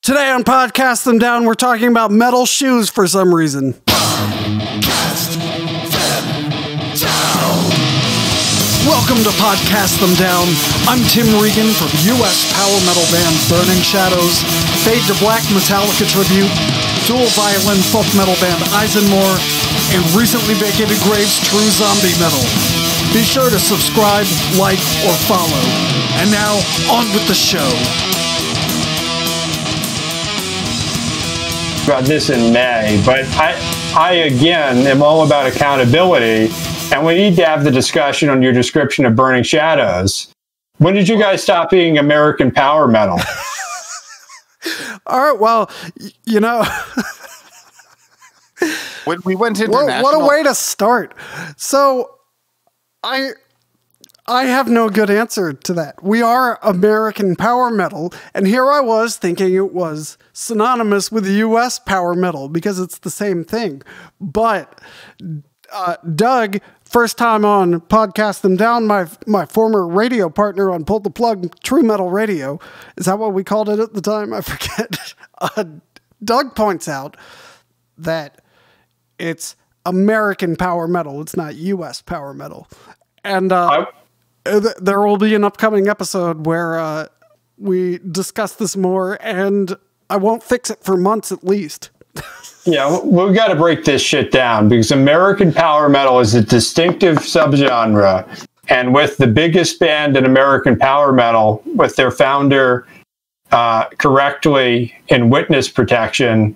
Today on Podcast Them Down, we're talking about metal shoes for some reason. Welcome to Podcast Them Down. I'm Tim Regan from US power metal band Burning Shadows, Fade to Black Metallica tribute, Dual-Violin folk metal band ISENMOR, and recently vacated Graves True Zombie Metal. Be sure to subscribe, like, or follow. And now, on with the show. About this in May, but I again am all about accountability, and we need to have the discussion on your description of Burning Shadows. When did you guys stop being American power metal? All right, well, you know, when we went international, what a way to start. So I have no good answer to that. We are American power metal, and here I was thinking it was synonymous with US power metal because it's the same thing. But Doug, first time on Podcast Them Down, my former radio partner on Pull the Plug, True Metal Radio, is that what we called it at the time? I forget. Doug points out that it's American power metal. It's not US power metal. And there will be an upcoming episode where we discuss this more, and I won't fix it for months at least. Yeah, we've got to break this shit down because American power metal is a distinctive subgenre, and with the biggest band in American power metal, with their founder correctly in witness protection,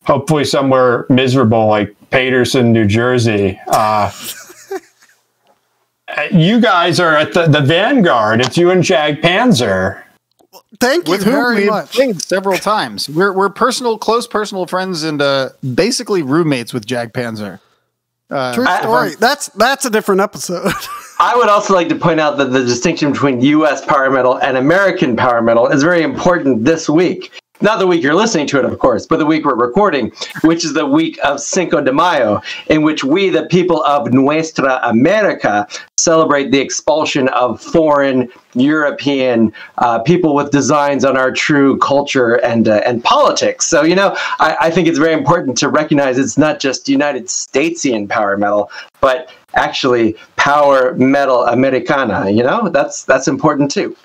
hopefully somewhere miserable like Paterson, New Jersey. You guys are at the vanguard. It's you and Jag Panzer. Thank you very much. Played several times. We're close personal friends and basically roommates with Jag Panzer. True story. That's a different episode. I would also like to point out that the distinction between U.S. power metal and American power metal is very important this week. Not the week you're listening to it, of course, but the week we're recording, which is the week of Cinco de Mayo, in which we, the people of Nuestra America, celebrate the expulsion of foreign European people with designs on our true culture and politics. So, you know, I think it's very important to recognize it's not just United Statesian power metal, but actually power metal Americana. You know, that's important too.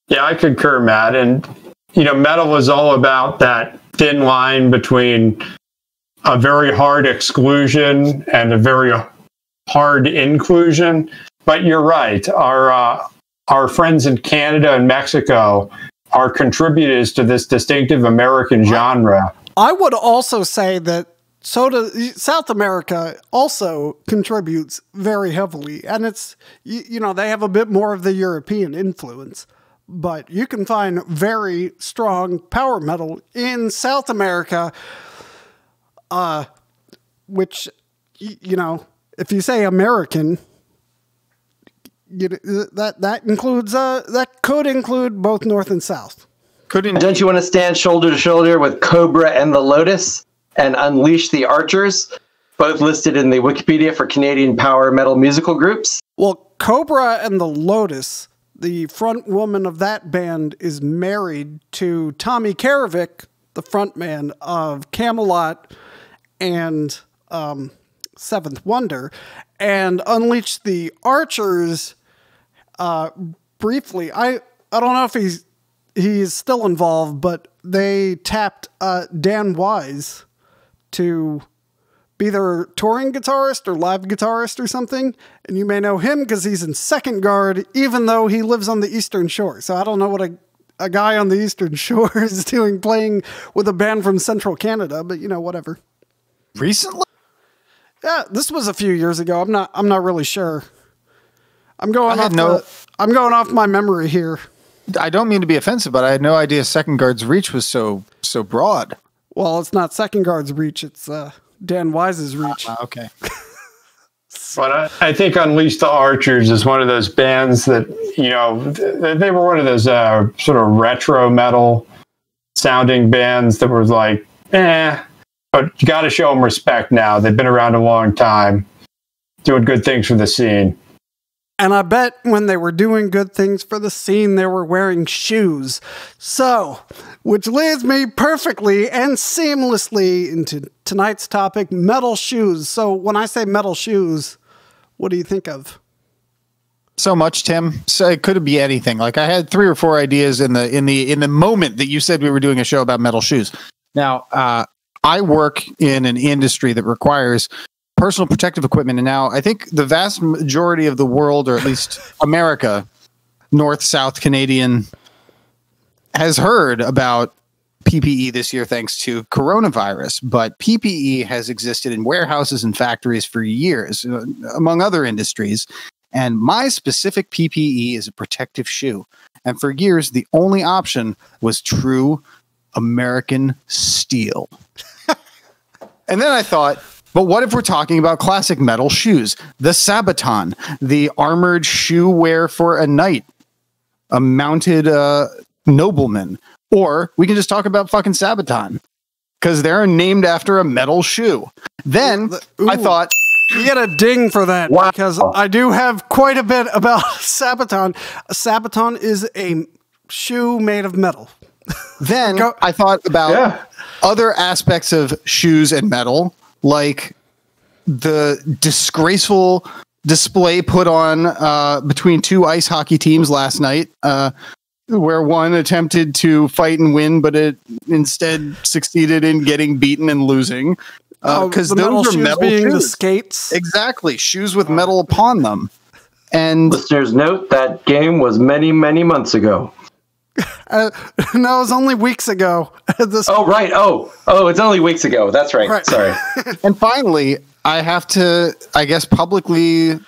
Yeah, I concur, Matt. And you know, metal is all about that thin line between a very hard exclusion and a very hard inclusion. But you're right. Our friends in Canada and Mexico are contributors to this distinctive American genre. I would also say that South America also contributes very heavily. And it's, you know, they have a bit more of the European influence. But you can find very strong power metal in South America, which, you know, if you say American, that includes that could include both North and South. Don't you want to stand shoulder to shoulder with Cobra and the Lotus and Unleash the Archers, both listed in the Wikipedia for Canadian power metal musical groups? Well, Cobra and the Lotus, the front woman of that band, is married to Tommy Karavik, the frontman of Camelot and Seventh Wonder, and Unleash the Archers. Briefly, I don't know if he's still involved, but they tapped Dan Wise to be their touring guitarist or live guitarist or something. And you may know him because he's in Second Guard, even though he lives on the Eastern Shore. So I don't know what a guy on the Eastern Shore is doing playing with a band from Central Canada, but you know, whatever. Recently? Yeah, this was a few years ago. I'm not really sure. I'm going off my memory here. I don't mean to be offensive, but I had no idea Second Guard's reach was so broad. Well, it's not Second Guard's reach, it's Dan Wise's reach. Okay. But I think Unleash the Archers is one of those bands that, you know, they were one of those sort of retro metal sounding bands that were like, but you got to show them respect now. They've been around a long time, doing good things for the scene. And I bet when they were doing good things for the scene, they were wearing shoes. So, which leads me perfectly and seamlessly into tonight's topic, metal shoes. So when I say metal shoes, what do you think of? So much, Tim. So it could be anything. Like I had 3 or 4 ideas in the moment that you said we were doing a show about metal shoes. Now, I work in an industry that requires personal protective equipment, and now I think the vast majority of the world, or at least America, North, South, Canadian, has heard about PPE this year thanks to coronavirus. But PPE has existed in warehouses and factories for years, among other industries. And my specific PPE is a protective shoe. And for years, the only option was true American steel. And then I thought, but what if we're talking about classic metal shoes? The Sabaton, the armored shoe wear for a knight, a mounted nobleman. Or we can just talk about fucking Sabaton, because they're named after a metal shoe. Then I thought, you get a ding for that, because I do have quite a bit about Sabaton. A Sabaton is a shoe made of metal. Then I thought about other aspects of shoes and metal, like the disgraceful display put on between 2 ice hockey teams last night, where one attempted to fight and win, but it instead succeeded in getting beaten and losing. Because those are metal shoes. The skates. Exactly. Shoes with metal upon them. And listeners, note that game was many, many months ago. No, it was only weeks ago. Right. Oh, it's only weeks ago. That's right. Sorry. And finally, I have to, I guess, publicly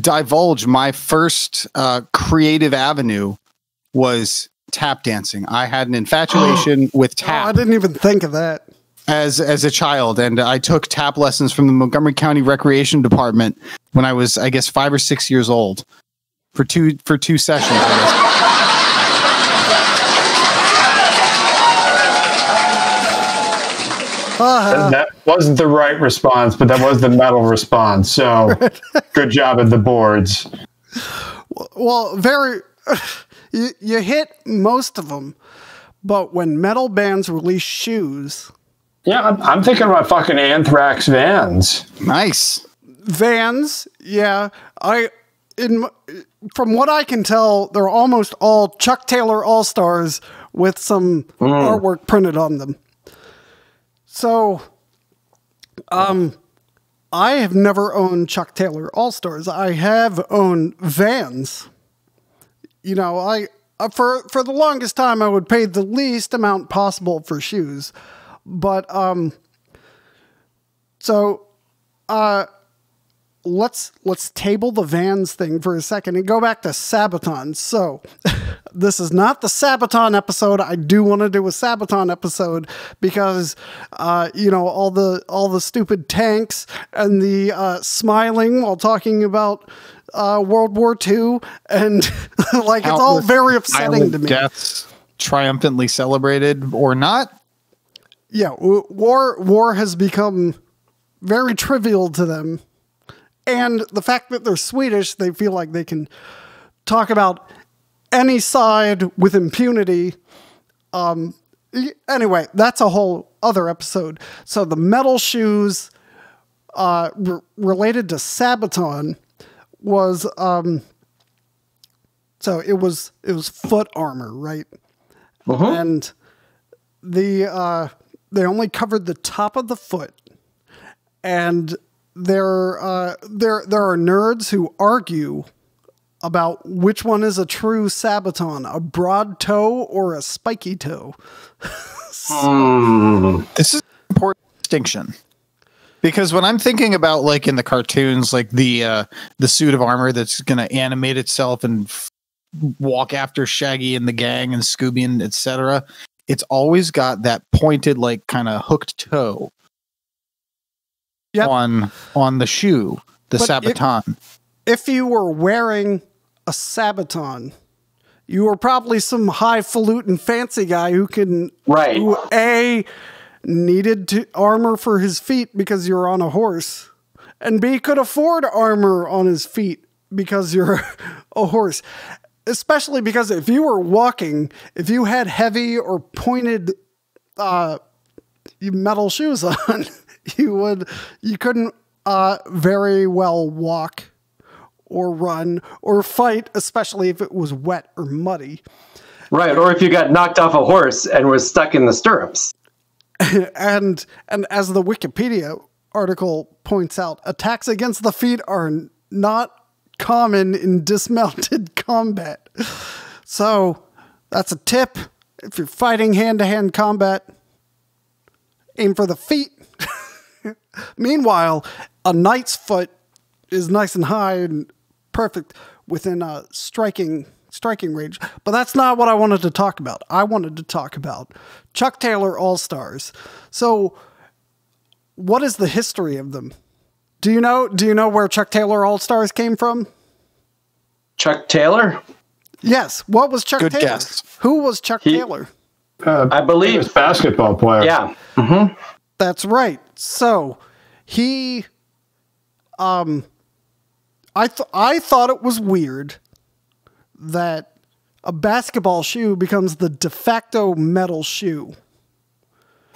divulge my first creative avenue was tap dancing. I had an infatuation with tap. I didn't even think of that. As a child, and I took tap lessons from the Montgomery County Recreation Department when I was, I guess, 5 or 6 years old, for two sessions. That wasn't the right response, but that was the metal response. So good job at the boards. Well, you hit most of them, but when metal bands release shoes. Yeah, I'm thinking about fucking Anthrax Vans. Nice. Vans, yeah. From what I can tell, they're almost all Chuck Taylor All-Stars with some artwork printed on them. So, I have never owned Chuck Taylor All-Stars. I have owned Vans. You know, for the longest time, I would pay the least amount possible for shoes. But, let's table the Vans thing for a second and go back to Sabaton. So this is not the Sabaton episode. I do want to do a Sabaton episode because, all the stupid tanks and the, smiling while talking about, World War II and like, it's all very upsetting to me. Deaths triumphantly celebrated or not. Yeah, war has become very trivial to them. And the fact that they're Swedish, they feel like they can talk about any side with impunity. Anyway, that's a whole other episode. So the metal shoes related to Sabaton was so it was foot armor, right? And they only covered the top of the foot, and there are nerds who argue about which one is a true Sabaton, a broad toe or a spiky toe. This is an important distinction, because when I'm thinking about, like, in the cartoons, like the suit of armor that's going to animate itself and walk after Shaggy and the gang and Scooby and etc., it's always got that pointed, like, kind of hooked toe on the shoe, the Sabaton. If you were wearing a Sabaton, you were probably some highfalutin fancy guy who needed to armor for his feet because you're on a horse, and B, could afford armor on his feet because you're a horse. Especially because if you were walking, if you had heavy or pointed metal shoes on, you couldn't very well walk or run or fight, especially if it was wet or muddy. Right, or if you got knocked off a horse and was stuck in the stirrups. And as the Wikipedia article points out, attacks against the feet are not common in dismounted combat. So that's a tip. If you're fighting hand-to-hand combat, aim for the feet. Meanwhile, a knight's foot is nice and high and perfect within a striking range. But that's not what I wanted to talk about. I wanted to talk about Chuck Taylor All-Stars. So what is the history of them? Do you know where Chuck Taylor All-Stars came from? Chuck Taylor? Yes. What was Chuck Good Taylor? guess. Who was Chuck Taylor? I believe He was a basketball player. Yeah. Mm-hmm. That's right. So he, I thought it was weird that a basketball shoe becomes the de facto metal shoe.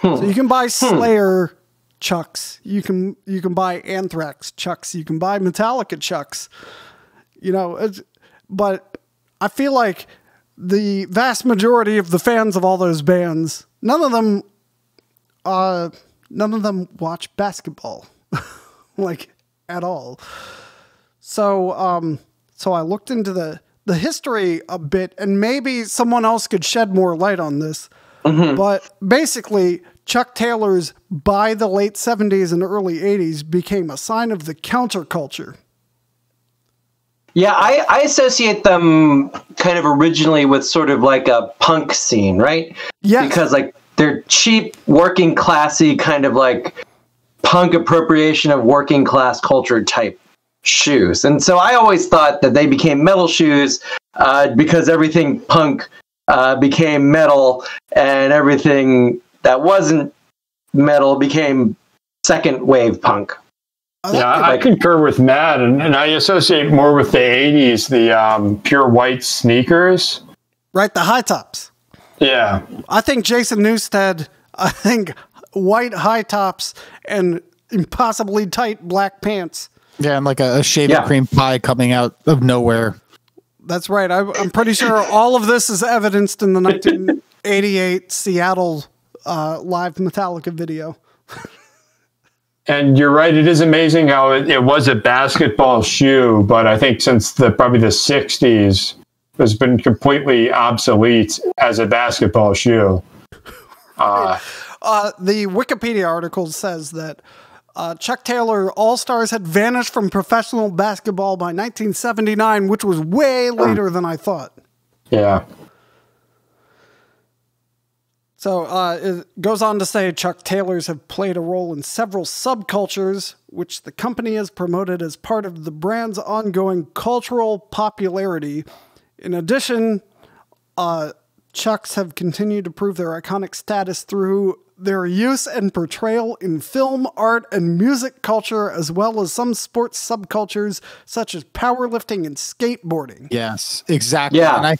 So you can buy Slayer Chucks, you can buy Anthrax Chucks, you can buy Metallica Chucks, but I feel like the vast majority of the fans of all those bands, none of them watch basketball, like at all. So I looked into the history a bit, and maybe someone else could shed more light on this. Mm-hmm. But basically, Chuck Taylor's by the late 70s and early 80s became a sign of the counterculture. Yeah, I associate them kind of originally with sort of like a punk scene, right? Yes. Because like they're cheap, working classy, kind of like punk appropriation of working class culture type shoes. And so I always thought that they became metal shoes because everything punk became metal, and everything that wasn't metal became second wave punk. Yeah, I concur with Matt, and I associate more with the 80s, the pure white sneakers. Right, the high tops. Yeah. I think Jason Newsted, white high tops and impossibly tight black pants. Yeah, and like a shaving cream pie coming out of nowhere. That's right. I'm pretty sure all of this is evidenced in the 1988 Seattle live Metallica video. And you're right. It is amazing how it was a basketball shoe, but I think since probably the 60s, has been completely obsolete as a basketball shoe. The Wikipedia article says that Chuck Taylor All-Stars had vanished from professional basketball by 1979, which was way later than I thought. Yeah. So it goes on to say Chuck Taylors have played a role in several subcultures, which the company has promoted as part of the brand's ongoing cultural popularity. In addition, Chucks have continued to prove their iconic status through their use and portrayal in film, art, and music culture, as well as some sports subcultures such as powerlifting and skateboarding. Yes, exactly. Yeah. And I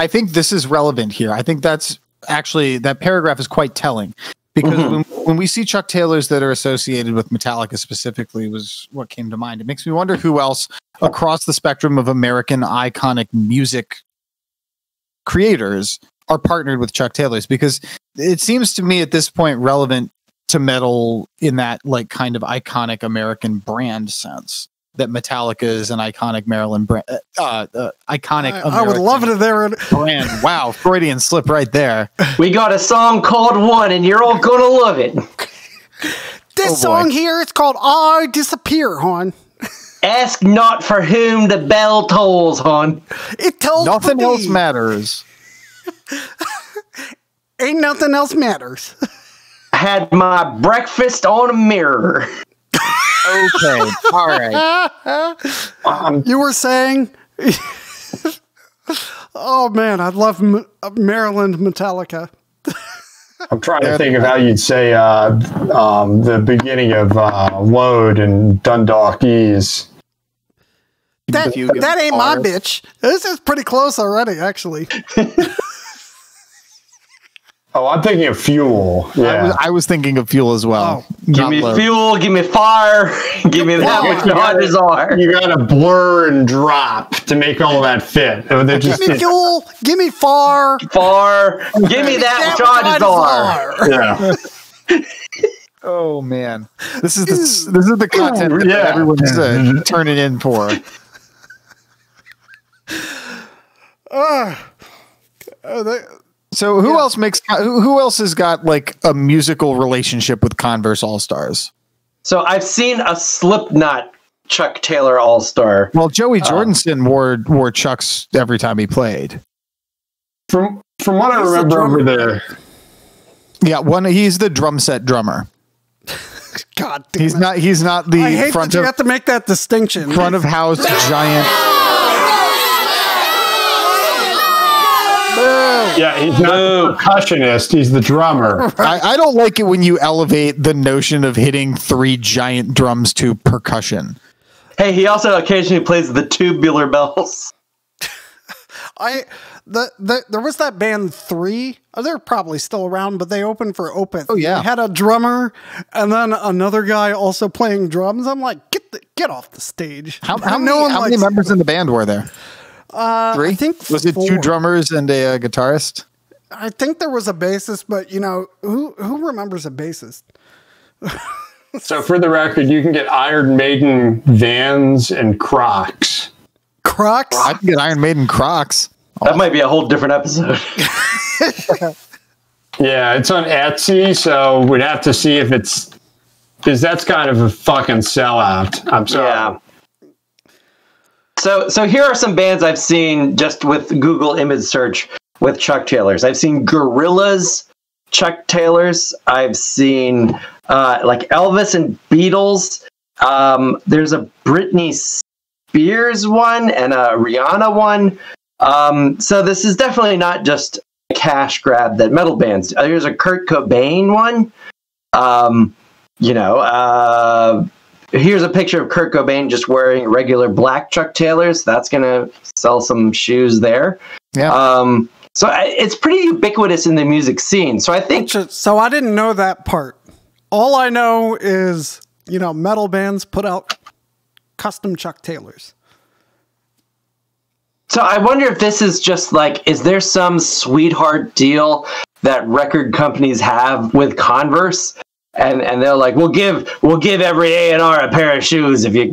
think this is relevant here. I think that's actually, that paragraph is quite telling, because when we see Chuck Taylors that are associated with Metallica specifically was what came to mind. It makes me wonder who else across the spectrum of American iconic music creators are partnered with Chuck Taylors, because it seems to me at this point relevant to metal in that like kind of iconic American brand sense, that Metallica is an iconic Maryland brand, iconic American I would love it if they were brand. Wow, Freudian slip right there. We got a song called One, and you're all gonna love it. This song here, it's called I Disappear, hon. Ask not for whom the bell tolls, hon. It tells Nothing me. else matters. Ain't nothing else matters. Had my breakfast on a mirror. Okay, all right. You were saying? Oh man, I love Maryland Metallica. I'm trying to think of how you'd say the beginning of Load and Dundalk Ease. That ain't my bitch. This is pretty close already, actually. Oh, I'm thinking of Fuel. Yeah. I was thinking of Fuel as well. Oh. Give me Fuel, give me Fire, give me that which waters are. You got to blur and drop to make all that fit. Give me Fuel, give me Far, give me that which waters are. Yeah. Oh man, this is the content that everyone's turning in for. So who else has got like a musical relationship with Converse All-Stars? So I've seen a Slipknot Chuck Taylor All-Star. Well, Joey Jordison wore Chucks every time he played. From what I remember over there. Yeah, he's the drum set drummer. God damn He's not the I hate front that you of, have to make that distinction. front of house giant. Yeah, he's not the percussionist. He's the drummer. I don't like it when you elevate the notion of hitting 3 giant drums to percussion. Hey, he also occasionally plays the tubular bells. There was that band 3. They're probably still around, but they opened for Opeth. Oh yeah, they had a drummer and then another guy also playing drums. I'm like, get off the stage. How many members in the band were there? 3? I think was it 2 drummers and a guitarist? I think there was a bassist, but who remembers a bassist? So for the record, you can get Iron Maiden Vans and Crocs. Crocs? I can get Iron Maiden Crocs. That might be a whole different episode. Yeah, it's on Etsy, so we'd have to see if it's... Because that's kind of a fucking sellout. I'm sorry. Yeah. So here are some bands I've seen just with Google image search with Chuck Taylors. I've seen Gorillaz Chuck Taylors. I've seen like Elvis and Beatles. There's a Britney Spears one and a Rihanna one. So this is definitely not just a cash grab that metal bands. There's a Kurt Cobain one. Here's a picture of Kurt Cobain just wearing regular black Chuck Taylors. That's going to sell some shoes there. Yeah. So it's pretty ubiquitous in the music scene. So I think... So I didn't know that part. All I know is, metal bands put out custom Chuck Taylors. So I wonder if this is just like, is there some sweetheart deal that record companies have with Converse? And they're like, we'll give every A&R a pair of shoes if you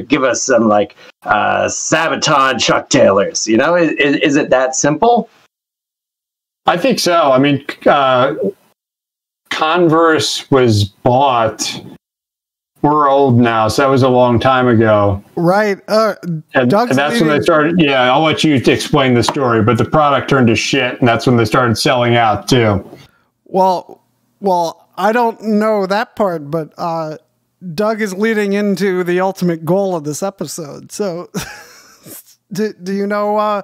give us some like Sabaton Chuck Taylors. Is it that simple? I think so. I mean, Converse was bought. We're old now, so that was a long time ago. Right. And that's when they started. Yeah, I'll let you explain the story, but the product turned to shit, and that's when they started selling out too. Well, I don't know that part, but Doug is leading into the ultimate goal of this episode. So, do you know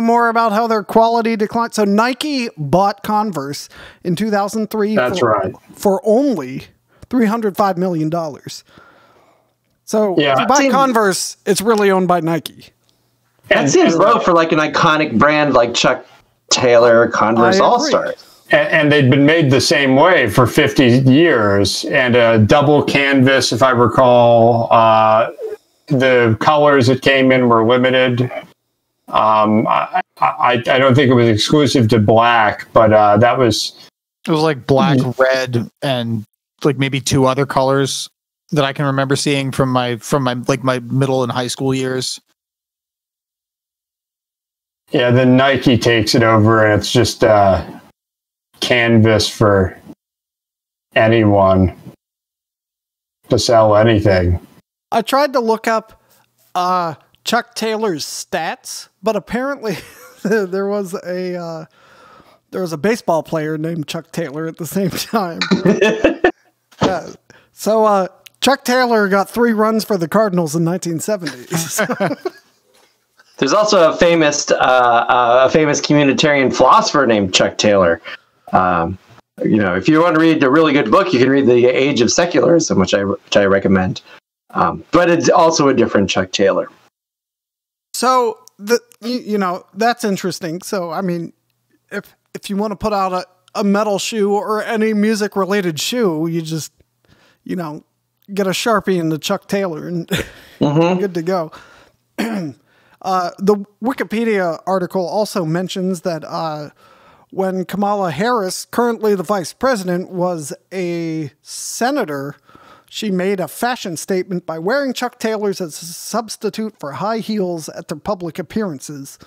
more about how their quality declined? So Nike bought Converse in 2003. That's right. For only $305 million. So yeah, if you buy Converse, it's really owned by Nike. That seems low for like an iconic brand like Chuck Taylor Converse All-Stars. And they'd been made the same way for 50 years, and a double canvas, if I recall. The colors that came in were limited. I don't think it was exclusive to black, but that was... It was like black, red, and like maybe 2 other colors that I can remember seeing from my middle and high school years. Yeah, then Nike takes it over, and it's just... canvas for anyone to sell anything. I tried to look up Chuck Taylor's stats, but apparently there was a baseball player named Chuck Taylor at the same time. So Chuck Taylor got 3 runs for the Cardinals in 1970s. There's also a famous communitarian philosopher named Chuck Taylor. If you want to read a really good book, you can read The Age of Secularism, which I recommend. But it's also a different Chuck Taylor. So you know, that's interesting. So I mean, if you want to put out a metal shoe or any music related shoe, you just, you know, get a Sharpie and the Chuck Taylor and good to go. The Wikipedia article also mentions that when Kamala Harris, currently the vice president, was a senator, she made a fashion statement by wearing Chuck Taylors as a substitute for high heels at their public appearances.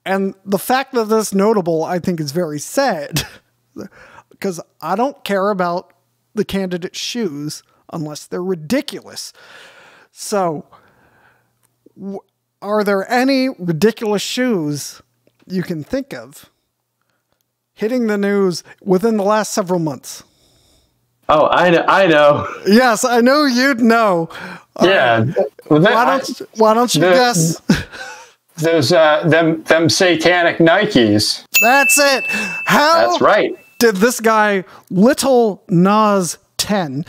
And the fact that this is notable, I think, is very sad, because I don't care about the candidate's shoes unless they're ridiculous. So, are there any ridiculous shoes you can think of hitting the news within the last several months? Oh, I know. Yes, I know you'd know. Yeah. Why don't you guess? Those them satanic Nikes. That's it. How? That's right. Did this guy, Little Nas 10,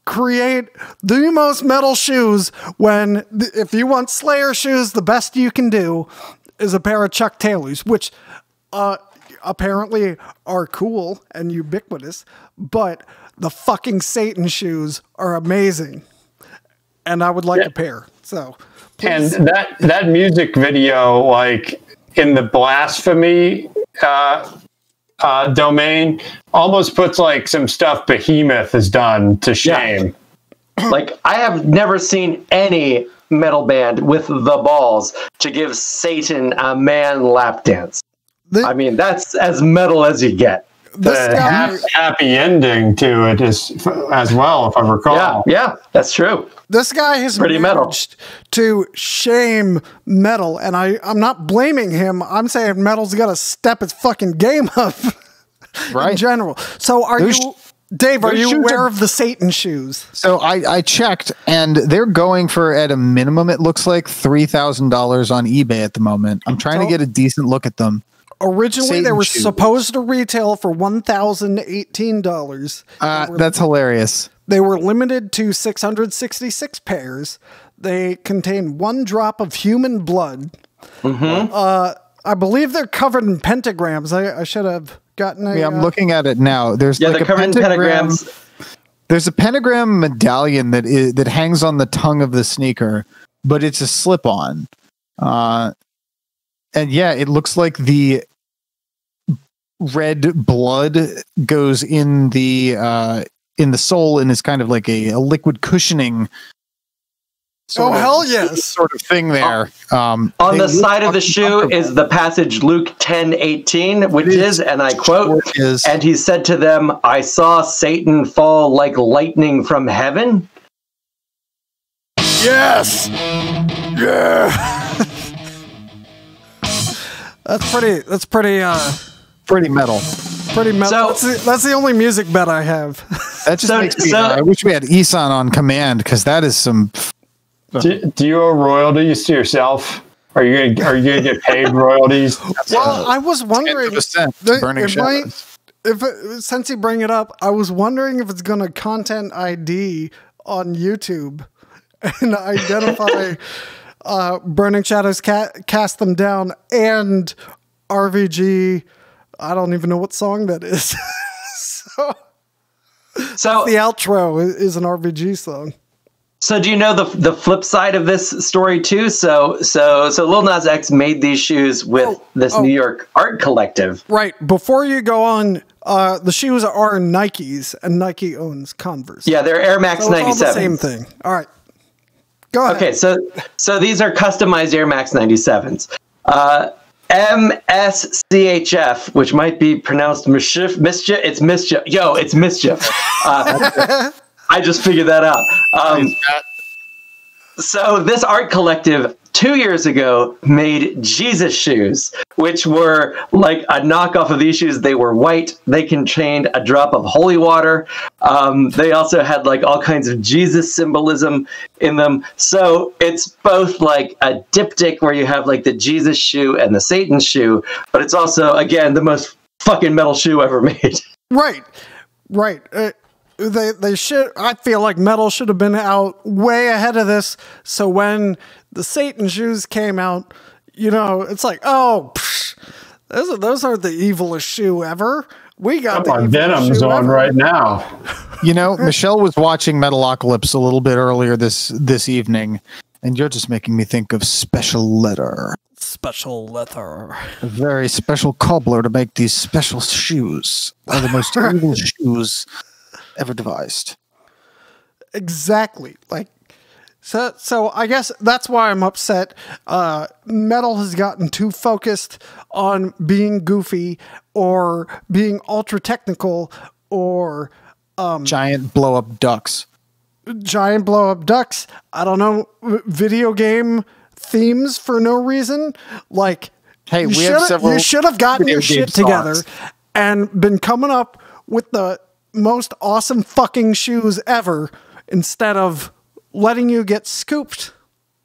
create the most metal shoes when, if you want Slayer shoes, the best you can do is a pair of Chuck Taylors, which apparently are cool and ubiquitous, but the fucking Satan shoes are amazing. And I would like a pair. So, please. And that music video, like in the blasphemy domain, almost puts like some stuff Behemoth has done to shame. Yeah. Like, I have never seen any metal band with the balls to give Satan a man lap dance. I mean, that's as metal as you get. The happy ending to it is as well, if I recall. Yeah, that's true. This guy has pretty metal to shame metal, and I'm not blaming him. I'm saying metal's got to step its fucking game up, right? In general. So, Dave? Are you aware of the Satan shoes? So I checked, and they're going for, at a minimum, it looks like $3,000 on eBay at the moment. I'm trying to get a decent look at them. Originally, Satan they were supposed to retail for $1,018. That's hilarious. They were limited to 666 pairs. They contain 1 drop of human blood. I believe they're covered in pentagrams. I should have gotten a... Yeah, I'm looking at it now. There's like they're covered in pentagrams. There's a pentagram medallion that hangs on the tongue of the sneaker, but it's a slip-on. And yeah, it looks like the red blood goes in the sole and is kind of like a liquid cushioning. Hell yes! Sort of thing there. On the side of the shoe is the passage Luke 10:18, which is, and I quote, "And he said to them, I saw Satan fall like lightning from heaven." Yes! Yeah! That's pretty metal. Pretty metal. So, that's the only music bet I have. That just makes me. I wish we had Isan on command, because that is some. Do you owe royalties to yourself? Are you gonna get paid royalties? Well, I was wondering. Since you bring it up, I was wondering if it's gonna content ID on YouTube and identify. Burning Shadows Cast Them Down and RVG. I don't even know what song that is. so the outro is an RVG song. So do you know the flip side of this story too? So Lil Nas X made these shoes with this New York art collective. Right. Before you go on, the shoes are Nikes, and Nike owns Converse. Yeah, they're Air Max 97. It's all the same thing. All right. Go ahead. Okay, so these are customized Air Max 97s. MSCHF, which might be pronounced mischief. It's mischief. Yo, it's mischief. I just figured that out. So this art collective 2 years ago made Jesus shoes, which were like a knockoff of these shoes. They were white. They contained a drop of holy water. They also had like all kinds of Jesus symbolism in them. So it's both like a diptych where you have like the Jesus shoe and the Satan shoe, but it's also, again, the most fucking metal shoe ever made. Right. they should. I feel like metal should have been out way ahead of this. So when the Satan shoes came out, it's like, oh, those are the evilest shoe ever. We got the Venom's on ever. Right now. Michelle was watching Metalocalypse a little bit earlier this evening, and you're just making me think of Special Leather. Special Leather. A very special cobbler to make these special shoes. Are the most evil shoes ever devised. Exactly. So I guess that's why I'm upset. Metal has gotten too focused on being goofy or being ultra technical or giant blow up ducks. I don't know, video game themes for no reason. Hey, we have several. You should have gotten your shit together and been coming up with the most awesome fucking shoes ever instead of letting you get scooped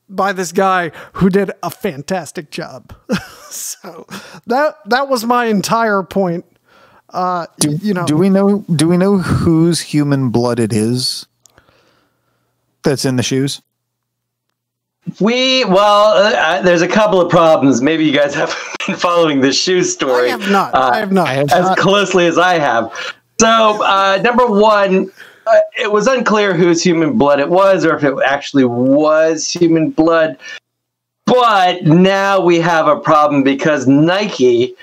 by this guy who did a fantastic job. So that was my entire point. Do we know whose human blood it is that's in the shoes? There's a couple of problems. Maybe you guys haven't been following the shoe story. I have not. As closely as I have. So, number one, it was unclear whose human blood it was or if it actually was human blood. But now we have a problem because Nike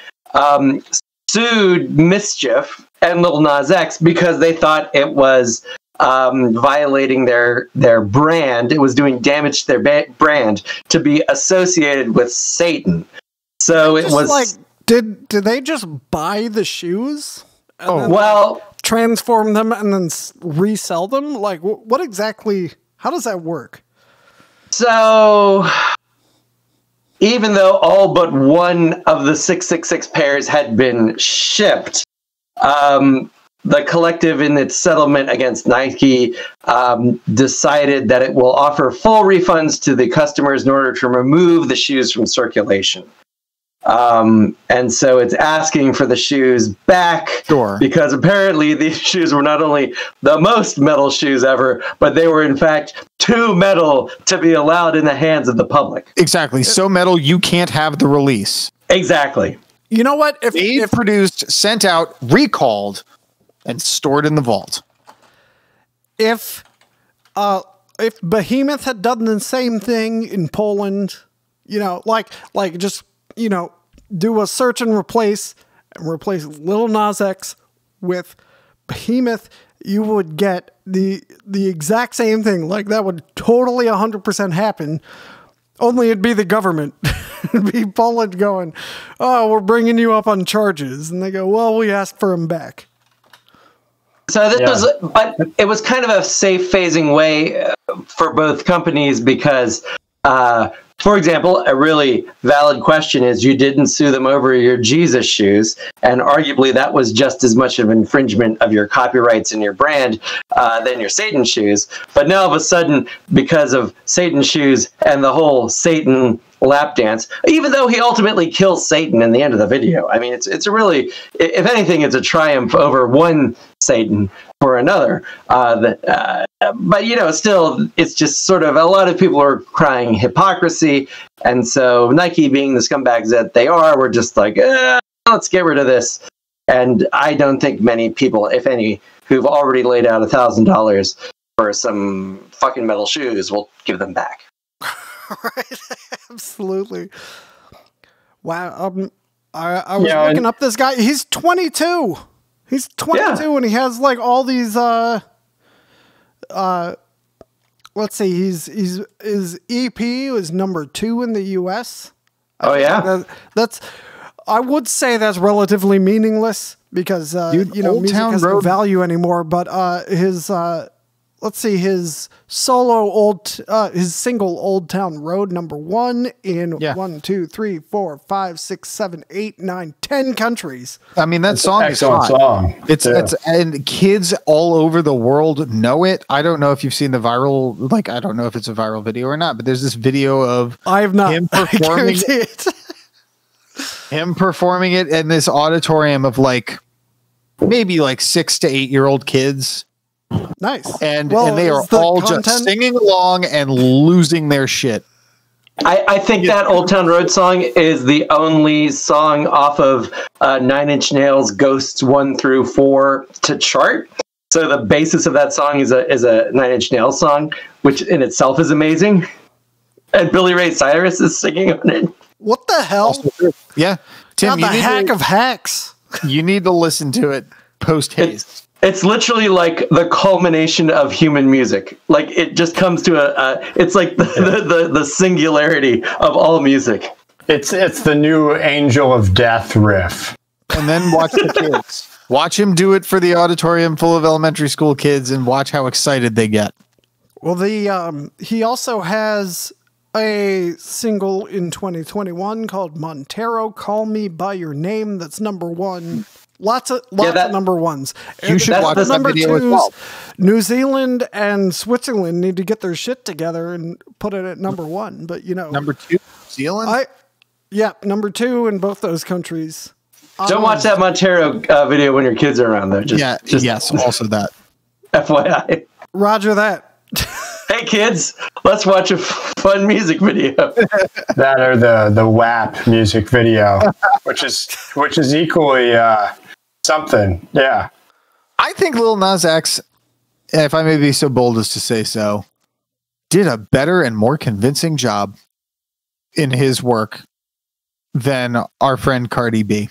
sued Mischief and Lil Nas X because they thought it was violating their brand. It was doing damage to their brand to be associated with Satan. So it was did they just buy the shoes? Transform them and then resell them? What exactly? How does that work? So, even though all but one of the 666 pairs had been shipped, the collective in its settlement against Nike decided that it will offer full refunds to the customers in order to remove the shoes from circulation. And so it's asking for the shoes back because apparently these shoes were not only the most metal shoes ever, but they were in fact too metal to be allowed in the hands of the public. Exactly. So metal, you can't have the release. Exactly. You know what? If produced, sent out, recalled, and stored in the vault. If Behemoth had done the same thing in Poland, do a search and replace Lil Nas X with Behemoth, you would get the exact same thing. That would totally 100% happen. Only it'd be the government. It'd be Poland going, "Oh, we're bringing you up on charges," and they go, "Well, we asked for him back." So but it was kind of a safe phasing way for both companies because. For example, a really valid question is you didn't sue them over your Jesus shoes, and arguably that was just as much of infringement of your copyrights and your brand than your Satan shoes. But now all of a sudden, because of Satan shoes and the whole Satan lap dance, even though he ultimately kills Satan in the end of the video, I mean, it's a really, if anything, it's a triumph over one Satan for another. But still, it's just sort of a lot of people are crying hypocrisy, and so Nike, being the scumbags that they are, were just like, let's get rid of this. And I don't think many people, if any, who've already laid out $1,000 for some fucking metal shoes will give them back. Right, absolutely. Wow. I was looking up this guy. He's 22. He's 22 and he has all these let's see, his EP was number 2 in the US. Oh yeah. I would say that's relatively meaningless because music has no value anymore, but his his single Old Town Road number 1 in 1, 2, 3, 4, 5, 6, 7, 8, 9, 10 countries. I mean, that song is hot. It's and kids all over the world know it. I don't know if you've seen the viral, I don't know if it's a viral video or not, but there's this video of I have not him performing it. Him performing it in this auditorium of maybe 6 to 8 year old kids. Nice. And Well, they are is the all content- just singing along and losing their shit. I think that Old Town Road song is the only song off of Nine Inch Nails' Ghosts 1 through 4 to chart. So the basis of that song is a Nine Inch Nails song, which in itself is amazing. And Billy Ray Cyrus is singing on it. What the hell? Yeah. Tim, God, the hack of hacks. you need to listen to it post haste. It's literally like the culmination of human music. Like it just comes to it's like the singularity of all music. It's the new Angel of Death riff. And then watch the kids. Watch him do it for the auditorium full of elementary school kids and watch how excited they get. Well, he also has a single in 2021 called Montero, Call Me By Your Name. That's number 1. Lots of number ones. You should watch that video as well. New Zealand and Switzerland need to get their shit together and put it at number 1. But number 2, Zealand. Number 2 in both those countries. Don't watch that Montero video when your kids are around, though. Yes, also that. FYI. Roger that. Hey kids, let's watch a fun music video. That or the WAP music video, which is equally something. Yeah. I think Lil Nas X, if I may be so bold as to say so, did a better and more convincing job in his work than our friend Cardi B.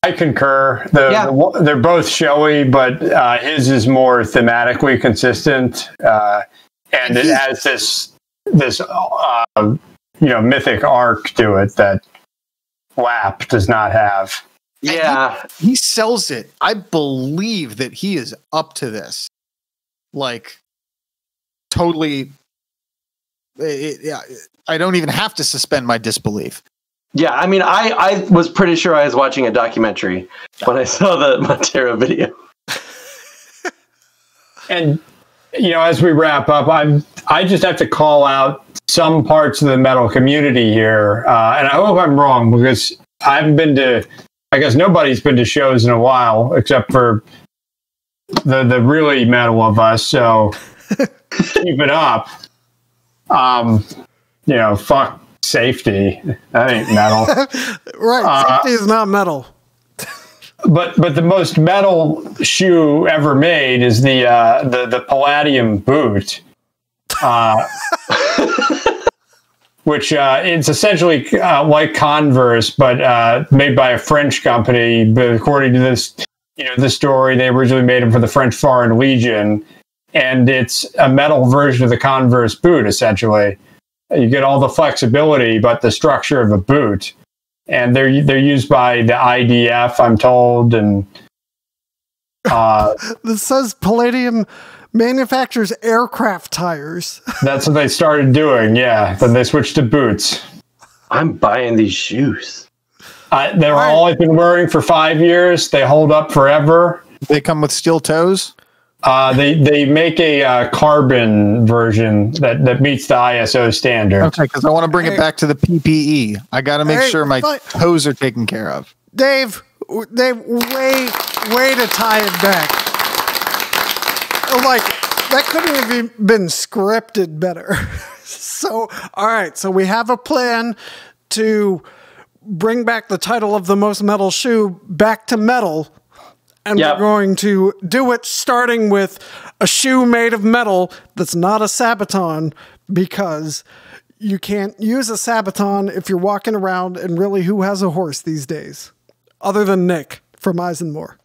I concur. They're both showy, but his is more thematically consistent, and it has this mythic arc to it that WAP does not have. Yeah, he sells it. I believe that he is up to this, like totally. I don't even have to suspend my disbelief. Yeah, I mean, I was pretty sure I was watching a documentary when I saw the Montero video. And, as we wrap up, I just have to call out some parts of the metal community here. And I hope I'm wrong because I haven't been to, I guess nobody's been to shows in a while except for the really metal of us. So keep it up. Fuck safety. That ain't metal. Right. Safety is not metal. But the most metal shoe ever made is the Palladium Boot, which it's essentially like Converse, but made by a French company. But according to this story, they originally made them for the French Foreign Legion, and it's a metal version of the Converse boot, essentially. You get all the flexibility, but the structure of a boot. And they're used by the IDF, I'm told. And this says Palladium manufactures aircraft tires. That's what they started doing, yeah. Then they switched to boots. I'm buying these shoes. They're all I've been wearing for 5 years. They hold up forever. They come with steel toes? They make a carbon version that meets the ISO standard. Okay, because I want to bring it back to the PPE. I got to make sure my toes are taken care of. Dave, way to tie it back. Like, that couldn't have been scripted better. So, all right. So we have a plan to bring back the title of the most metal shoe back to metal. And we're going to do it starting with a shoe made of metal that's not a Sabaton, because you can't use a Sabaton if you're walking around, and really, who has a horse these days? Other than Nick from ISENMOR.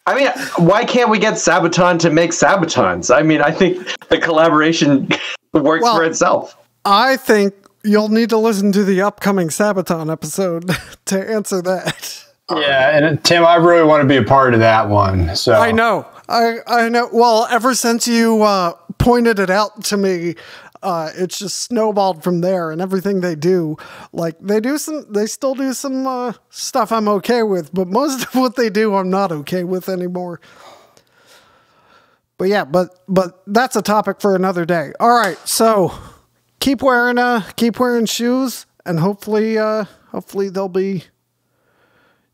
I mean, why can't we get Sabaton to make Sabatons? I mean, I think the collaboration works for itself. I think you'll need to listen to the upcoming Sabaton episode to answer that. Yeah, and Tim, I really want to be a part of that one. So I know. I know. Well, ever since you pointed it out to me, it's just snowballed from there. And everything they do, like they still do some stuff I'm okay with, but most of what they do, I'm not okay with anymore. But yeah, but that's a topic for another day. All right, so keep wearing shoes, and hopefully they'll be,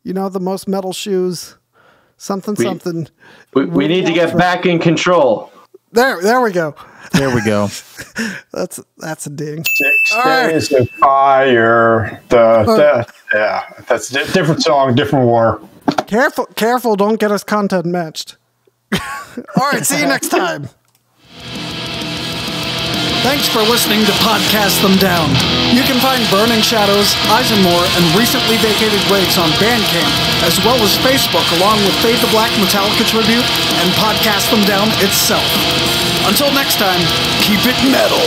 the most metal shoes Something, something. We need to get back in control. There we go. There we go. That's a ding. 6 days of fire. Yeah, that's a different song, different war. Careful, don't get us content matched. All right, see you next time. Thanks for listening to Podcast Them Down. You can find Burning Shadows, ISENMOR, and recently vacated Rakes on Bandcamp, as well as Facebook, along with Fade to Black Metallica Tribute and Podcast Them Down itself. Until next time, keep it metal.